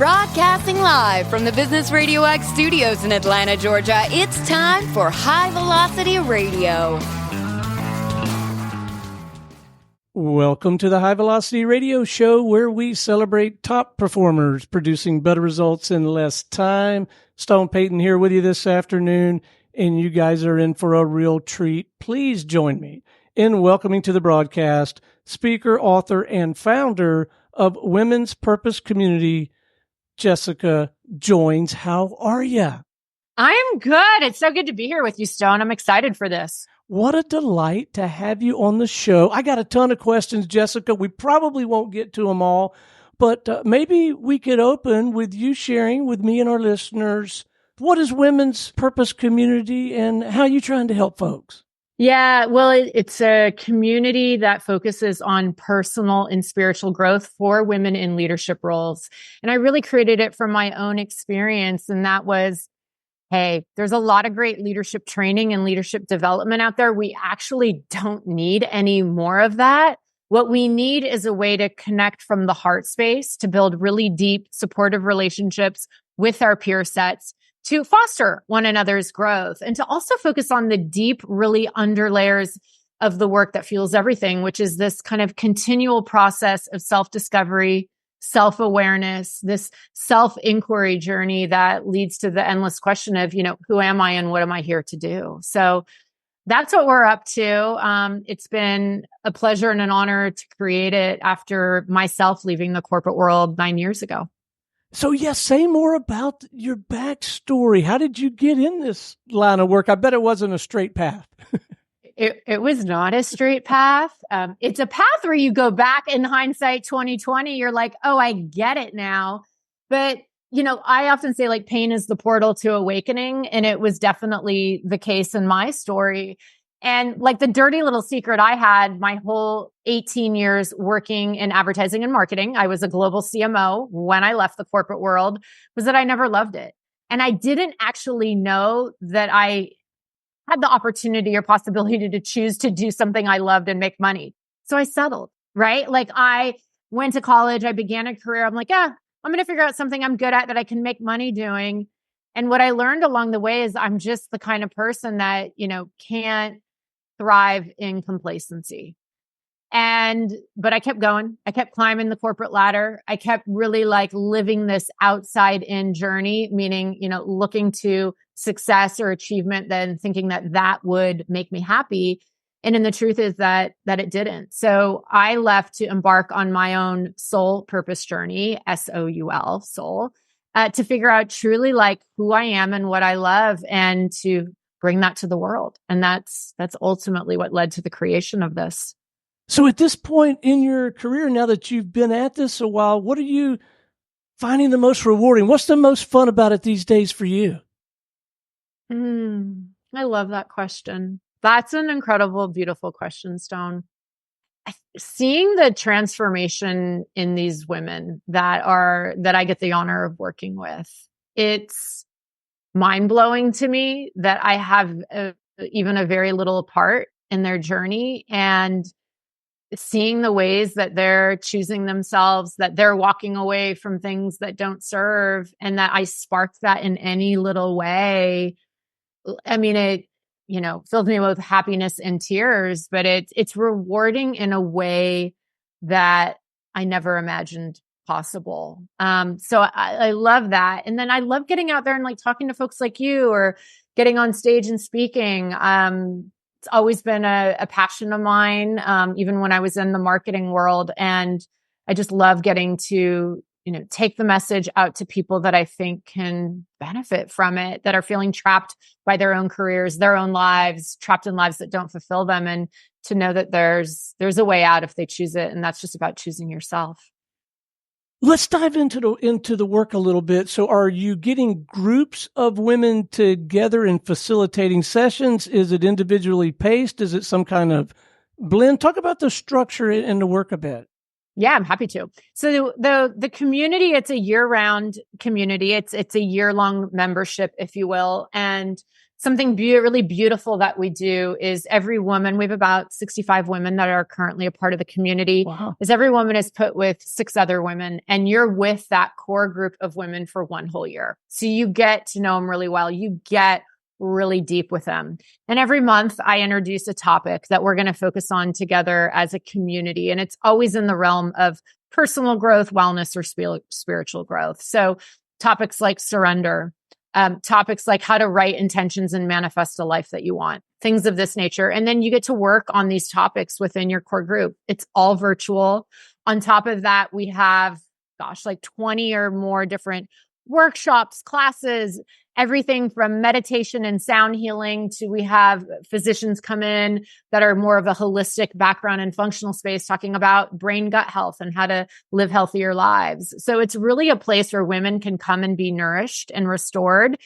Broadcasting live from the Business RadioX studios in Atlanta, Georgia, it's time for High Velocity Radio. Welcome to the High Velocity Radio Show, where we celebrate top performers producing better results in less time. Stone Payton here with you this afternoon, and you guys are in for a real treat. Please join me in welcoming to the broadcast speaker, author, and founder of Women's Purpose Community, Jessica Joins. How are you? I am good. It's so good to be here with you, Stone. I'm excited for this. What a delight to have you on the show. I got a ton of questions, Jessica. We probably won't get to them all, but maybe we could open with you sharing with me and our listeners, what is Women's Purpose Community and how are you trying to help folks? Yeah, well, it's a community that focuses on personal and spiritual growth for women in leadership roles. And I really created it from my own experience. And that was, hey, there's a lot of great leadership training and leadership development out there. We actually don't need any more of that. What we need is a way to connect from the heart space, to build really deep, supportive relationships with our peer sets, to foster one another's growth, and to also focus on the deep, really under layers of the work that fuels everything, which is this kind of continual process of self-discovery, self-awareness, this self-inquiry journey that leads to the endless question of, who am I and what am I here to do? So that's what we're up to. It's been a pleasure and an honor to create it after myself leaving the corporate world 9 years ago. So yes, say more about your backstory. How did you get in this line of work? I bet it wasn't a straight path. It was not a straight path. It's a path where you go back in hindsight 2020. You're like, oh, I get it now. But, I often say like pain is the portal to awakening. And it was definitely the case in my story. And like the dirty little secret I had my whole 18 years working in advertising and marketing, I was a global CMO when I left the corporate world, was that I never loved it. And I didn't actually know that I had the opportunity or possibility to choose to do something I loved and make money. So I settled, right? Like I went to college, I began a career. I'm like, I'm going to figure out something I'm good at that I can make money doing. And what I learned along the way is I'm just the kind of person that, can't thrive in complacency. But I kept going. I kept climbing the corporate ladder. I kept really like living this outside in journey, meaning, looking to success or achievement, then thinking that would make me happy. And then the truth is that it didn't. So I left to embark on my own soul purpose journey, SOUL, soul, to figure out truly like who I am and what I love and to bring that to the world. And that's ultimately what led to the creation of this. So at this point in your career, now that you've been at this a while, what are you finding the most rewarding? What's the most fun about it these days for you? I love that question. That's an incredible, beautiful question, Stone. Seeing the transformation in these women that I get the honor of working with, it's mind-blowing to me that I have even a very little part in their journey, and seeing the ways that they're choosing themselves, that they're walking away from things that don't serve, and that I sparked that in any little way. I mean, it, fills me with happiness and tears, but it's rewarding in a way that I never imagined possible. So I love that. And then I love getting out there and like talking to folks like you or getting on stage and speaking. It's always been a passion of mine, even when I was in the marketing world. And I just love getting to, take the message out to people that I think can benefit from it, that are feeling trapped by their own careers, their own lives, trapped in lives that don't fulfill them. And to know that there's a way out if they choose it. And that's just about choosing yourself. Let's dive into the work a little bit. So are you getting groups of women together and facilitating sessions? Is it individually paced? Is it some kind of blend? Talk about the structure and the work a bit. Yeah, I'm happy to. So the community, it's a year-round community. It's a year-long membership, if you will. And something really beautiful that we do is every woman, we have about 65 women that are currently a part of the community, Wow. is every woman is put with 6 other women, and you're with that core group of women for 1 whole year. So you get to know them really well. You get really deep with them. And every month I introduce a topic that we're going to focus on together as a community. And it's always in the realm of personal growth, wellness, or spiritual growth. So topics like surrender, topics like how to write intentions and manifest a life that you want, things of this nature. And then you get to work on these topics within your core group. It's all virtual. On top of that, we have, like 20 or more different workshops, classes, everything from meditation and sound healing to we have physicians come in that are more of a holistic background and functional space talking about brain gut health and how to live healthier lives. So it's really a place where women can come and be nourished and restored.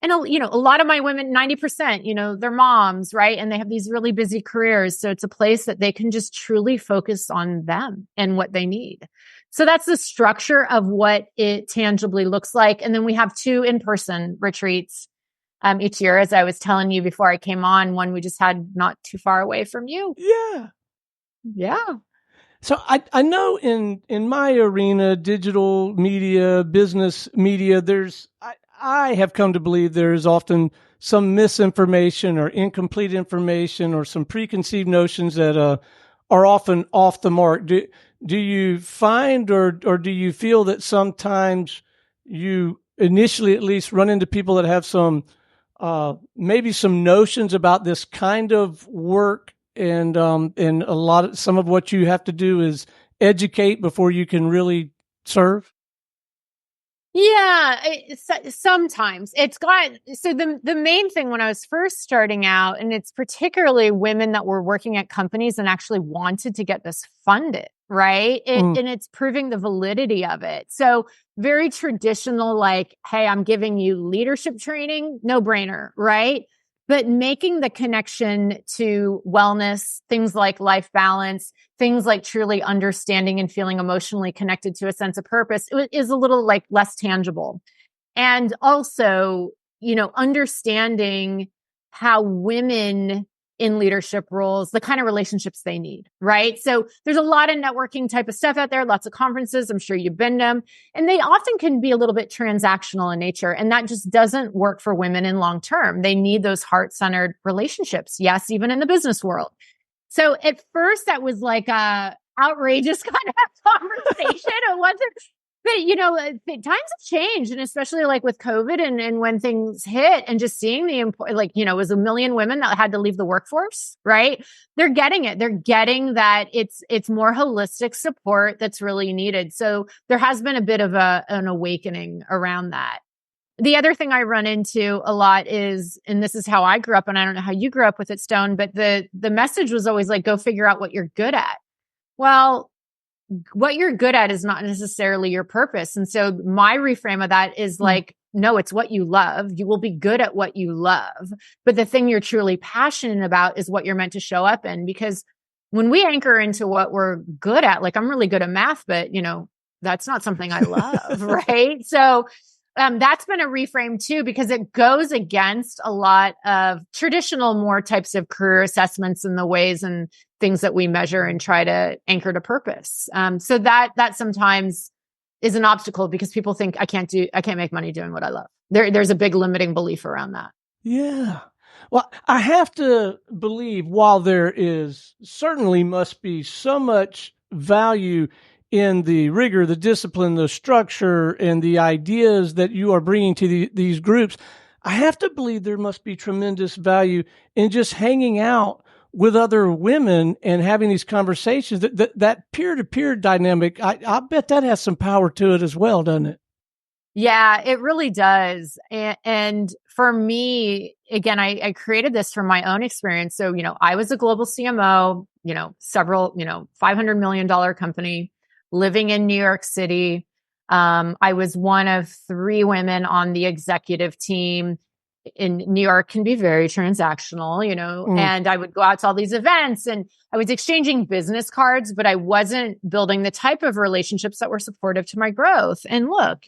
And, a lot of my women, 90%, they're moms, right? And they have these really busy careers. So it's a place that they can just truly focus on them and what they need. So that's the structure of what it tangibly looks like. And then we have 2 in-person retreats each year. As I was telling you before I came on, one we just had not too far away from you. Yeah. So I know in my arena, digital media, business media, I have come to believe there is often some misinformation or incomplete information or some preconceived notions that are often off the mark. Do you find or do you feel that sometimes you initially at least run into people that have some maybe some notions about this kind of work and some of what you have to do is educate before you can really serve? Yeah, sometimes it's so the main thing when I was first starting out, and it's particularly women that were working at companies and actually wanted to get this funded, right? And it's proving the validity of it. So very traditional, like, hey, I'm giving you leadership training, no brainer, right? But making the connection to wellness, things like life balance, things like truly understanding and feeling emotionally connected to a sense of purpose is a little like less tangible. And also, understanding how women in leadership roles, the kind of relationships they need, right? So there's a lot of networking type of stuff out there, lots of conferences. I'm sure you've been to them, and they often can be a little bit transactional in nature. And that just doesn't work for women in long term. They need those heart-centered relationships. Yes, even in the business world. So at first that was like a outrageous kind of conversation. It wasn't, but times have changed, and especially like with COVID and when things hit, and just seeing it was 1 million women that had to leave the workforce, right? They're getting it. They're getting that it's more holistic support that's really needed. So there has been a bit of an awakening around that. The other thing I run into a lot is, and this is how I grew up, and I don't know how you grew up with it, Stone, but the message was always like, go figure out what you're good at. Well, what you're good at is not necessarily your purpose. And so my reframe of that is like, no, it's what you love. You will be good at what you love. But the thing you're truly passionate about is what you're meant to show up in. Because when we anchor into what we're good at, like I'm really good at math, but that's not something I love, right? So that's been a reframe too, because it goes against a lot of traditional more types of career assessments and the ways and things that we measure and try to anchor to purpose. So that sometimes is an obstacle because people think I can't make money doing what I love. There's a big limiting belief around that. Yeah. Well, I have to believe while there is certainly must be so much value in the rigor, the discipline, the structure, and the ideas that you are bringing to these groups, I have to believe there must be tremendous value in just hanging out with other women and having these conversations. That peer-to-peer dynamic, I bet that has some power to it as well, doesn't it? Yeah, it really does. And for me, again, I created this from my own experience. So, I was a global CMO, several, $500 million company living in New York City. I was one of 3 women on the executive team. In New York can be very transactional, and I would go out to all these events and I was exchanging business cards, but I wasn't building the type of relationships that were supportive to my growth. And look,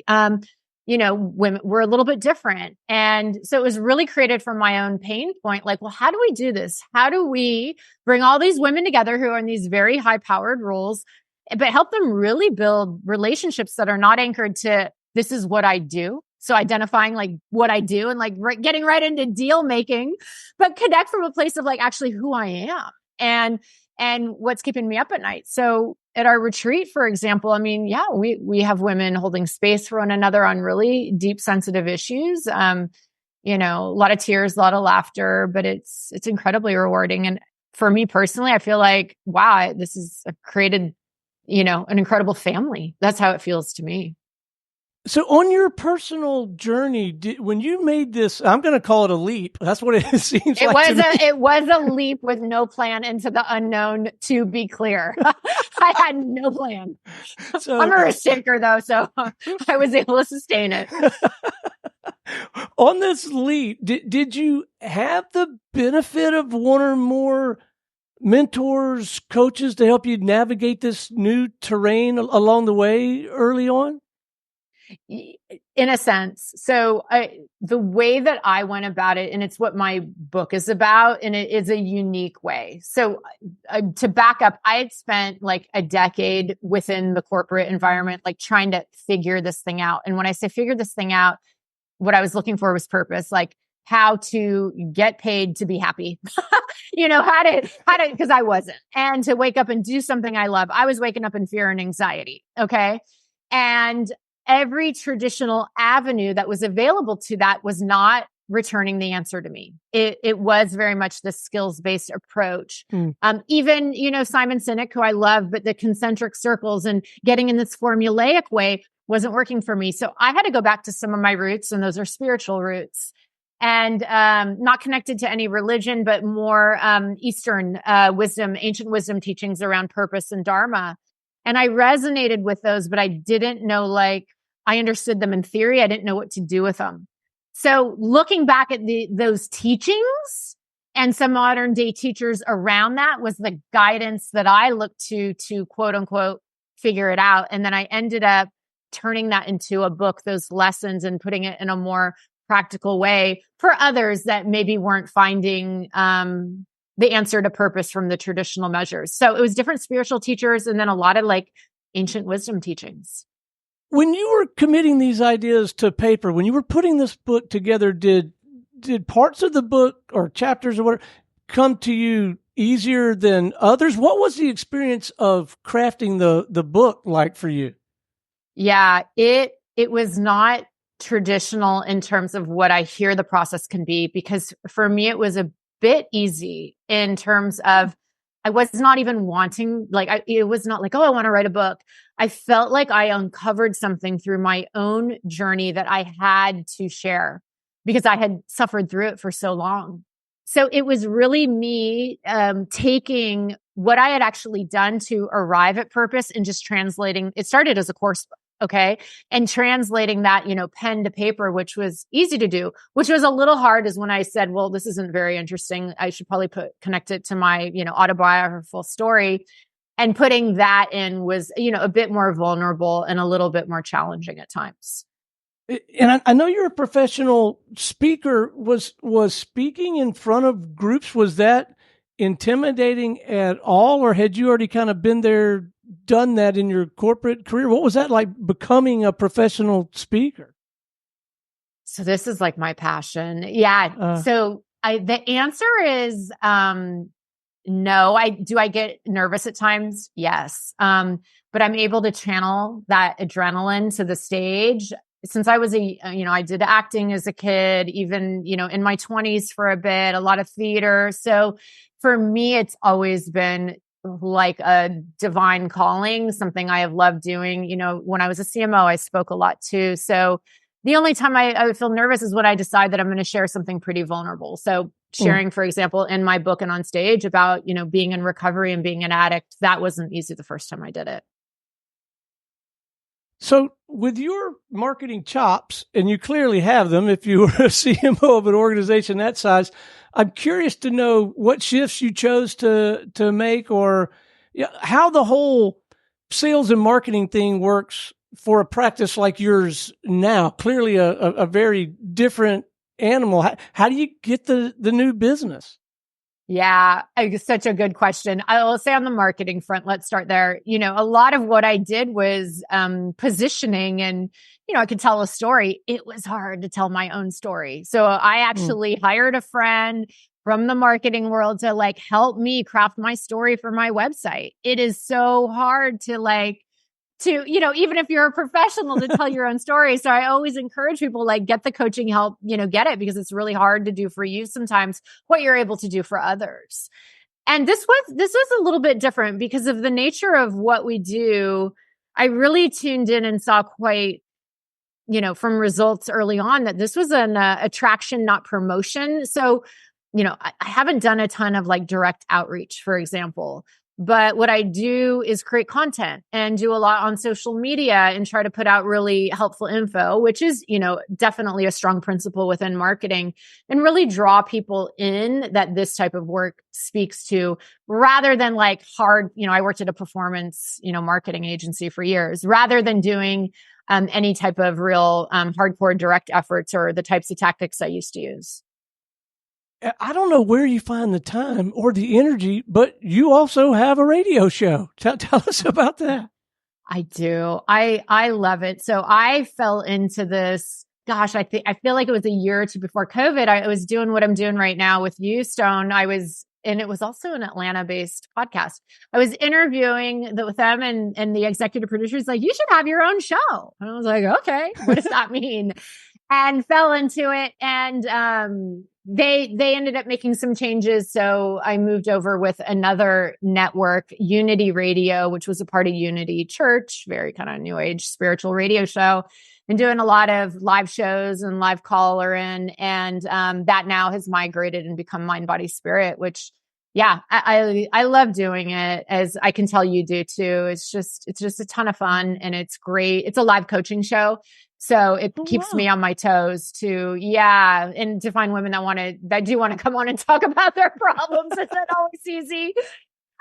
women were a little bit different. And so it was really created from my own pain point. Like, well, how do we do this? How do we bring all these women together who are in these very high powered roles, but help them really build relationships that are not anchored to this is what I do. So identifying like what I do and like getting right into deal making, but connect from a place of like actually who I am and what's keeping me up at night. So at our retreat, for example, I mean, yeah, we have women holding space for one another on really deep, sensitive issues. A lot of tears, a lot of laughter, but it's incredibly rewarding. And for me personally, I feel like, wow, this has created, an incredible family. That's how it feels to me. So on your personal journey, when you made this, I'm going to call it a leap. That's what it seems like. It was a leap with no plan into the unknown, to be clear. I had no plan. So, I'm a risk taker though, so I was able to sustain it. On this leap, did you have the benefit of one or more mentors, coaches to help you navigate this new terrain along the way early on? In a sense. So the way that I went about it, and it's what my book is about, and it is a unique way. So to back up, I had spent like a decade within the corporate environment, like trying to figure this thing out. And when I say figure this thing out, what I was looking for was purpose, like how to get paid to be happy, how to, because I wasn't, and to wake up and do something I love. I was waking up in fear and anxiety. Okay. And every traditional avenue that was available to that was not returning the answer to me. It was very much the skills-based approach. Even, Simon Sinek, who I love, but the concentric circles and getting in this formulaic way wasn't working for me. So I had to go back to some of my roots, and those are spiritual roots, and not connected to any religion, but more Eastern wisdom, ancient wisdom teachings around purpose and dharma. And I resonated with those, but I didn't know, I understood them in theory. I didn't know what to do with them. So looking back at those teachings and some modern day teachers around that was the guidance that I looked to quote unquote, figure it out. And then I ended up turning that into a book, those lessons, and putting it in a more practical way for others that maybe weren't finding the answer to purpose from the traditional measures. So it was different spiritual teachers and then a lot of ancient wisdom teachings. When you were committing these ideas to paper, when you were putting this book together, did parts of the book or chapters or whatever come to you easier than others? What was the experience of crafting the book like for you? Yeah, it was not traditional in terms of what I hear the process can be, because for me, it was a bit easy in terms of I was not even wanting, it was not like, oh, I want to write a book. I felt like I uncovered something through my own journey that I had to share because I had suffered through it for so long. So it was really me taking what I had actually done to arrive at purpose and just translating. It started as a course book. Okay. And translating that, pen to paper, which was easy to do, which was a little hard is when I said, well, this isn't very interesting. I should probably connect it to my, autobiographical story. And putting that in was, a bit more vulnerable and a little bit more challenging at times. And I know you're a professional speaker. Was speaking in front of groups, was that intimidating at all? Or had you already kind of been there, done that in your corporate career? What was that like, becoming a professional speaker? So this is my passion. Yeah. So the answer is no. I get nervous at times? Yes. But I'm able to channel that adrenaline to the stage. Since I was I did acting as a kid, even, in my 20s for a bit, a lot of theater. So for me, it's always been like a divine calling, something I have loved doing. When I was a CMO, I spoke a lot too. So the only time I would feel nervous is when I decide that I'm going to share something pretty vulnerable. So sharing, for example, in my book and on stage about, being in recovery and being an addict, that wasn't easy the first time I did it. So with your marketing chops, and you clearly have them if you were a CMO of an organization that size, I'm curious to know what shifts you chose to make, or how the whole sales and marketing thing works for a practice like yours now? Clearly a very different animal. How do you get the new business? Yeah, it's such a good question. I will say on the marketing front, let's start there. A lot of what I did was positioning, and, I could tell a story. It was hard to tell my own story. So I actually hired a friend from the marketing world to help me craft my story for my website. It is so hard to even if you're a professional, to tell your own story. So I always encourage people, get the coaching help, get it, because it's really hard to do for you sometimes what you're able to do for others. And this was a little bit different because of the nature of what we do. I really tuned in and saw quite, from results early on, that this was an attraction, not promotion. So, I haven't done a ton of direct outreach, for example. But what I do is create content and do a lot on social media and try to put out really helpful info, which is, definitely a strong principle within marketing, and really draw people in that this type of work speaks to, rather than hard, I worked at a performance, marketing agency for years, rather than doing any type of real hardcore direct efforts or the types of tactics I used to use. I don't know where you find the time or the energy, but you also have a radio show. Tell us about that. I do. I love it. So I fell into this. Gosh, I feel like it was a year or two before COVID. I was doing what I'm doing right now with you, Stone. And it was also an Atlanta-based podcast. I was interviewing with them, and the executive producer's like, "You should have your own show." And I was like, "Okay, what does that mean?" And fell into it. And they ended up making some changes. So I moved over with another network, Unity Radio, which was a part of Unity Church, very kind of new age spiritual radio show, and doing a lot of live shows and live caller in. And that now has migrated and become Mind, Body, Spirit, which, yeah, I love doing it, as I can tell you do too. It's just a ton of fun, and it's great. It's a live coaching show. So it keeps me on my toes and to find women that do want to come on and talk about their problems. It's not always easy.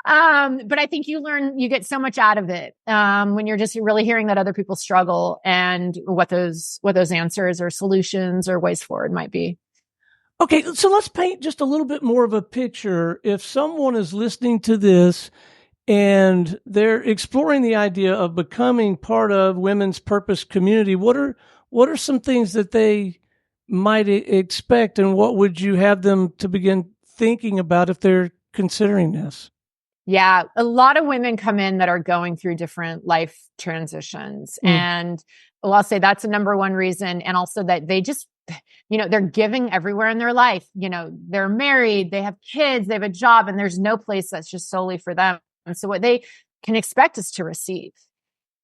But I think you get so much out of it, when you're just really hearing that other people struggle and what those answers or solutions or ways forward might be. Okay. So let's paint just a little bit more of a picture. If someone is listening to this and they're exploring the idea of becoming part of Women's Purpose community, what are some things that they might expect, and what would you have them to begin thinking about if they're considering this? Yeah, a lot of women come in that are going through different life transitions. And I'll say that's the number one reason. And also that they just, they're giving everywhere in their life. They're married, they have kids, they have a job, and there's no place that's just solely for them. And so what they can expect is to receive.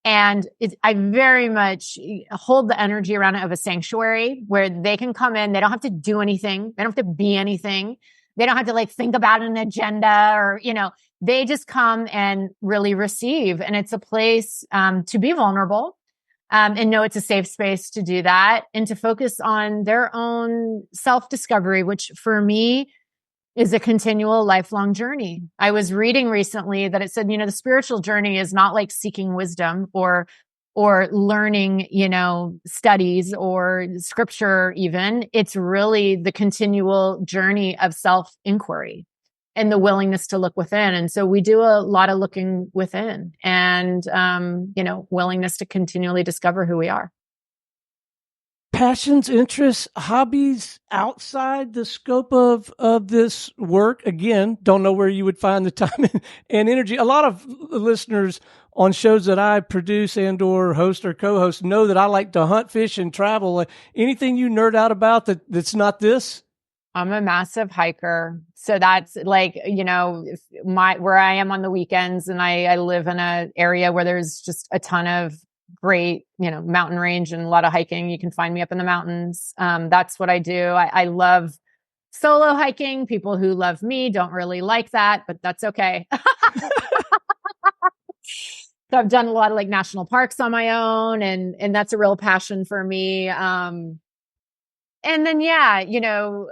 And I very much hold the energy around it of a sanctuary where they can come in. They don't have to do anything. They don't have to be anything. They don't have to think about an agenda or, they just come and really receive. And it's a place to be vulnerable and know it's a safe space to do that, and to focus on their own self-discovery, which for me is a continual lifelong journey. I was reading recently that it said, the spiritual journey is not like seeking wisdom or learning, studies or scripture even. It's really the continual journey of self-inquiry and the willingness to look within. And so we do a lot of looking within and, willingness to continually discover who we are. Passions, interests, hobbies outside the scope of this work? Again, don't know where you would find the time and energy. A lot of listeners on shows that I produce and or host or co-host know that I like to hunt, fish, and travel. Anything you nerd out about that's not this? I'm a massive hiker. So that's where I am on the weekends, and I live in an area where there's just a ton of great, mountain range and a lot of hiking. You can find me up in the mountains. That's what I do. I love solo hiking. People who love me don't really like that, but that's okay. So I've done a lot of national parks on my own, and that's a real passion for me. And then,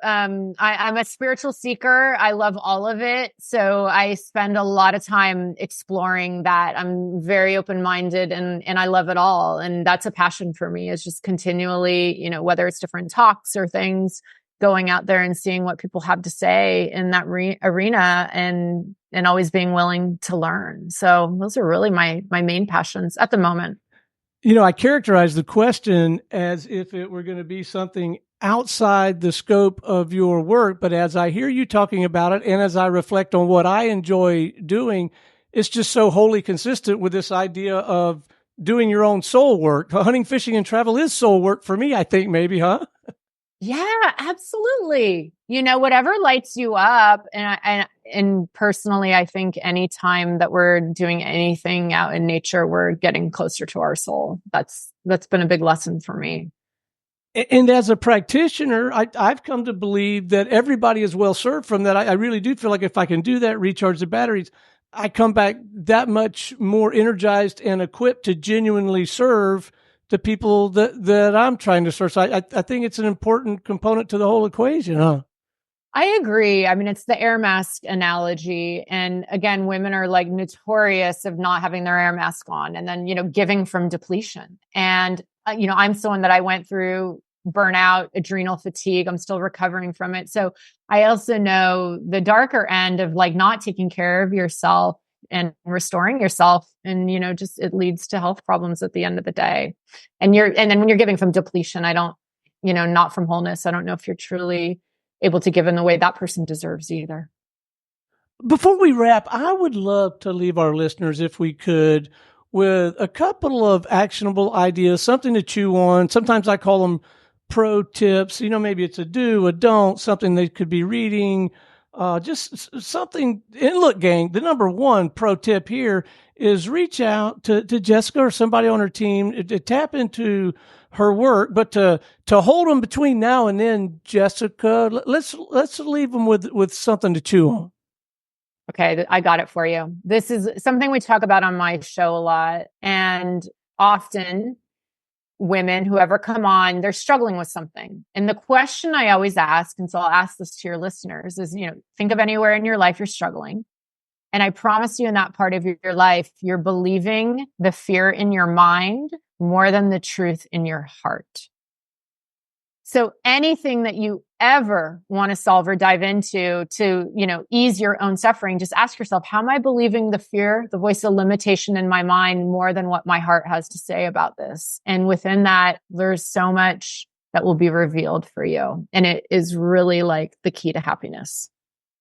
I'm a spiritual seeker. I love all of it. So I spend a lot of time exploring that. I'm very open-minded and I love it all. And that's a passion for me, is just continually, whether it's different talks or things, going out there and seeing what people have to say in that arena and always being willing to learn. So those are really my main passions at the moment. I characterize the question as if it were going to be something outside the scope of your work. But as I hear you talking about it, and as I reflect on what I enjoy doing, it's just so wholly consistent with this idea of doing your own soul work. Hunting, fishing, and travel is soul work for me, I think, maybe, huh? Yeah, absolutely. Whatever lights you up. And personally, I think anytime that we're doing anything out in nature, we're getting closer to our soul. That's been a big lesson for me. And as a practitioner, I've come to believe that everybody is well served from that. I really do feel like if I can do that, recharge the batteries, I come back that much more energized and equipped to genuinely serve the people that I'm trying to serve. So I think it's an important component to the whole equation, huh? I agree. I mean, it's the air mask analogy. And again, women are like notorious of not having their air mask on and then, giving from depletion. And, I'm someone that I went through burnout, adrenal fatigue. I'm still recovering from it. So I also know the darker end of like not taking care of yourself and restoring yourself. And, just it leads to health problems at the end of the day. And then when you're giving from depletion, I don't, not from wholeness. I don't know if you're truly able to give in the way that person deserves either. Before we wrap, I would love to leave our listeners, if we could, with a couple of actionable ideas, something to chew on. Sometimes I call them pro tips. Maybe it's a do, a don't, something they could be reading, just something. And look, gang, the number one pro tip here is reach out to Jessica or somebody on her team to tap into her work, but to hold them between now and then, Jessica, let's leave them with something to chew on. Okay, I got it for you. This is something we talk about on my show a lot. And often women, whoever come on, they're struggling with something. And the question I always ask, and so I'll ask this to your listeners, is, think of anywhere in your life you're struggling. And I promise you, in that part of your life, you're believing the fear in your mind more than the truth in your heart. So anything that you ever want to solve or dive into to, ease your own suffering, just ask yourself, how am I believing the fear, the voice of limitation in my mind more than what my heart has to say about this? And within that, there's so much that will be revealed for you. And it is really like the key to happiness.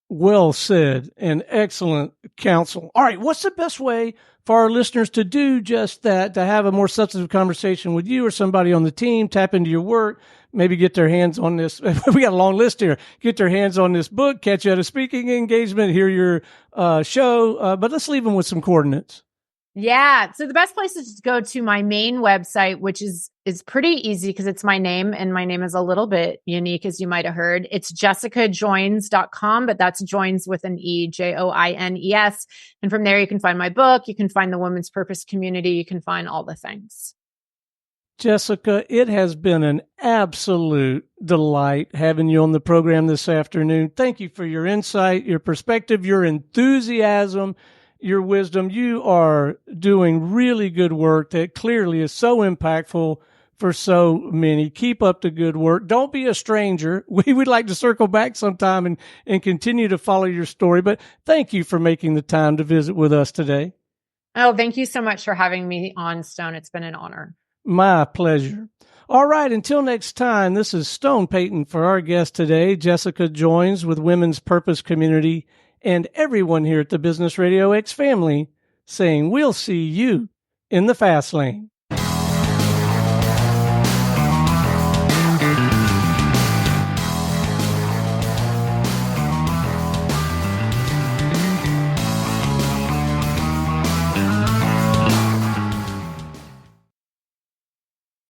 Well said, and excellent counsel. All right, what's the best way for our listeners to do just that, to have a more substantive conversation with you or somebody on the team, tap into your work, maybe get their hands on this? We got a long list here. Get their hands on this book, catch you at a speaking engagement, hear your show, but let's leave them with some coordinates. Yeah. So the best place is to go to my main website, which is pretty easy because it's my name, and my name is a little bit unique, as you might have heard. It's jessicajoins.com, but that's joins with an E, Joines. And from there, you can find my book. You can find the Women's Purpose community. You can find all the things. Jessica, it has been an absolute delight having you on the program this afternoon. Thank you for your insight, your perspective, your enthusiasm, your wisdom. You are doing really good work that clearly is so impactful for so many. Keep up the good work. Don't be a stranger. We would like to circle back sometime and continue to follow your story, but thank you for making the time to visit with us today. Oh, thank you so much for having me on, Stone. It's been an honor. My pleasure. All right, until next time, this is Stone Payton for our guest today, Jessica Joins with Women's Purpose Community, and everyone here at the Business RadioX family saying we'll see you in the fast lane.